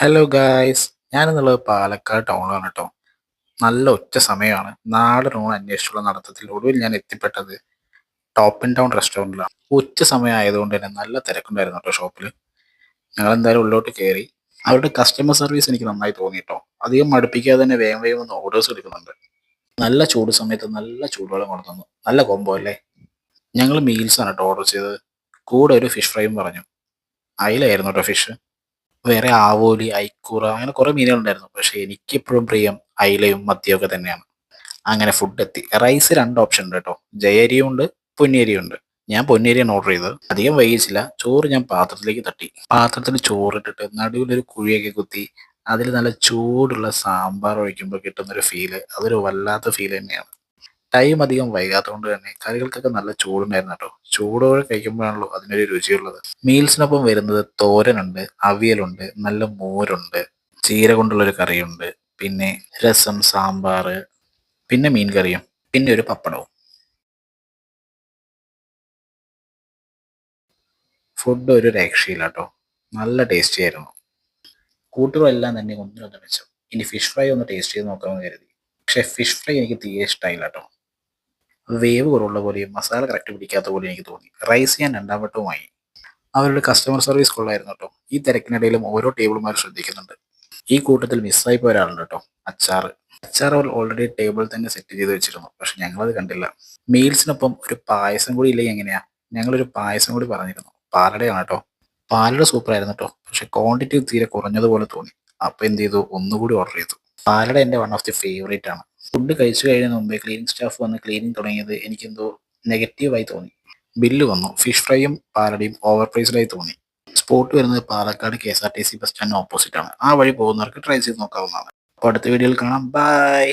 Hello guys, ഞാനെന്നുള്ളത് Palakkad ടൗണിലാണ് കേട്ടോ. നല്ല ഉച്ച സമയമാണ്. നാടൻ ഊണ് അന്വേഷിച്ചുള്ള നടത്തത്തിൽ ഒടുവിൽ ഞാൻ എത്തിപ്പെട്ടത് ടോപ്പ് ആൻഡ് ടൗൺ റെസ്റ്റോറൻറ്റിലാണ്. ഉച്ച സമയം ആയതുകൊണ്ട് തന്നെ നല്ല തിരക്കുണ്ടായിരുന്നു കേട്ടോ ഷോപ്പിൽ. ഞങ്ങൾ എന്തായാലും ഉള്ളോട്ട് കയറി. അവരുടെ കസ്റ്റമർ സർവീസ് എനിക്ക് നന്നായി തോന്നി കേട്ടോ. അധികം മടുപ്പിക്കാതെ തന്നെ വേഗം വേഗം ഒന്ന് ഓർഡേഴ്സ് എടുക്കുന്നുണ്ട്. നല്ല ചൂട് സമയത്ത് നല്ല ചൂടുവെള്ളം കൊണ്ടു തന്നു. നല്ല കോംബോ അല്ലേ? ഞങ്ങൾ മീൽസ് ആണ് കേട്ടോ ഓർഡർ ചെയ്തത്. കൂടെ ഒരു ഫിഷ് ഫ്രൈയും പറഞ്ഞു. അയിലായിരുന്നു കേട്ടോ ഫിഷ്. വേറെ ആവോലി, ഐക്കൂറ അങ്ങനെ കുറെ മീനുകളുണ്ടായിരുന്നു. പക്ഷെ എനിക്കെപ്പോഴും പ്രിയം അയിലയും മത്തിയും ഒക്കെ തന്നെയാണ്. അങ്ങനെ ഫുഡ് എത്തി. റൈസ് രണ്ട് ഓപ്ഷൻ ഉണ്ട് കേട്ടോ. ജയരിയും ഉണ്ട്, പൊന്നിയരിയും ഉണ്ട്. ഞാൻ പൊന്നിയരിയാണ് ഓർഡർ ചെയ്തത്. അധികം വൈകിച്ചില്ല. ചോറ് ഞാൻ പാത്രത്തിലേക്ക് തട്ടി. പാത്രത്തിൽ ചോറിട്ടിട്ട് നടുവിലൊരു കുഴിയൊക്കെ കുത്തി അതിൽ നല്ല ചൂടുള്ള സാമ്പാർ ഒഴിക്കുമ്പോൾ കിട്ടുന്നൊരു ഫീല് അതൊരു വല്ലാത്ത ഫീൽ തന്നെയാണ്. ടൈം അധികം വൈകാത്തതുകൊണ്ട് തന്നെ കറികൾക്കൊക്കെ നല്ല ചൂടുണ്ടായിരുന്നു കേട്ടോ. ചൂടോടെ കഴിക്കുമ്പോഴാണല്ലോ അതിനൊരു രുചിയുള്ളത്. മീൽസിനൊപ്പം വരുന്നത് തോരനുണ്ട്, അവിയലുണ്ട്, നല്ല മോരുണ്ട്, ചീര കൊണ്ടുള്ളൊരു കറിയുണ്ട്, പിന്നെ രസം, സാമ്പാർ, പിന്നെ മീൻ കറിയും, പിന്നെ ഒരു പപ്പടവും. ഫുഡ് ഒരു രക്ഷയില്ല കേട്ടോ. നല്ല ടേസ്റ്റി ആയിരുന്നു. കൂട്ടുകളെല്ലാം തന്നെ ഒന്നിനൊന്ന് മെച്ചം. ഇനി ഫിഷ് ഫ്രൈ ഒന്ന് ടേസ്റ്റ് ചെയ്ത് നോക്കാമെന്ന് കരുതി. പക്ഷെ ഫിഷ് ഫ്രൈ എനിക്ക് തീരെ ഇഷ്ടമായില്ല കേട്ടോ. വേവ് കുറവുള്ള പോലെയും മസാല കറക്റ്റ് പിടിക്കാത്ത പോലെയും എനിക്ക് തോന്നി. റൈസ് ഞാൻ രണ്ടാം വട്ടവും വാങ്ങി. അവരുടെ കസ്റ്റമർ സർവീസ് കൊള്ളായിരുന്നു കേട്ടോ. ഈ തിരക്കിനിടയിലും ഓരോ ടേബിളുമാർ ശ്രദ്ധിക്കുന്നുണ്ട്. ഈ കൂട്ടത്തിൽ മിസ്സായി പോയ ഒരാളുണ്ട് കേട്ടോ. അച്ചാർ. അച്ചാർ അവർ ഓൾറെഡി ടേബിൾ തന്നെ സെറ്റ് ചെയ്ത് വെച്ചിരുന്നു. പക്ഷെ ഞങ്ങളത് കണ്ടില്ല. മീൽസിനൊപ്പം ഒരു പായസം കൂടി ഇല്ലെങ്കിൽ എങ്ങനെയാ? ഞങ്ങളൊരു പായസം കൂടി പറഞ്ഞിരുന്നു. പാലടയാണ് കേട്ടോ. പാലട സൂപ്പറായിരുന്നു കേട്ടോ. പക്ഷെ ക്വാണ്ടിറ്റി തീരെ കുറഞ്ഞതുപോലെ തോന്നി. അപ്പൊ എന്ത് ചെയ്തു? ഒന്നുകൂടി ഓർഡർ ചെയ്തു. പാലട എൻ്റെ വൺ ഓഫ് ദി ഫേവറേറ്റ് ആണ്. ഫുഡ് കഴിച്ചു കഴിഞ്ഞതിന് മുമ്പേ ക്ലീനിങ് സ്റ്റാഫ് വന്ന് ക്ലീനിങ് തുടങ്ങിയത് എനിക്കെന്തോ നെഗറ്റീവായി തോന്നി. ബില്ല് വന്നു. ഫിഷ് ഫ്രൈയും പാലടയും ഓവർ പ്രൈസ്ഡായി തോന്നി. സ്പോട്ട് വരുന്നത് പാലക്കാട് KSRTC ബസ് സ്റ്റാൻഡിന് ഓപ്പോസിറ്റ് ആണ്. ആ വഴി പോകുന്നവർക്ക് ട്രൈ ചെയ്ത് നോക്കാവുന്നതാണ്. അപ്പോൾ അടുത്ത വീഡിയോയിൽ കാണാം. ബൈ.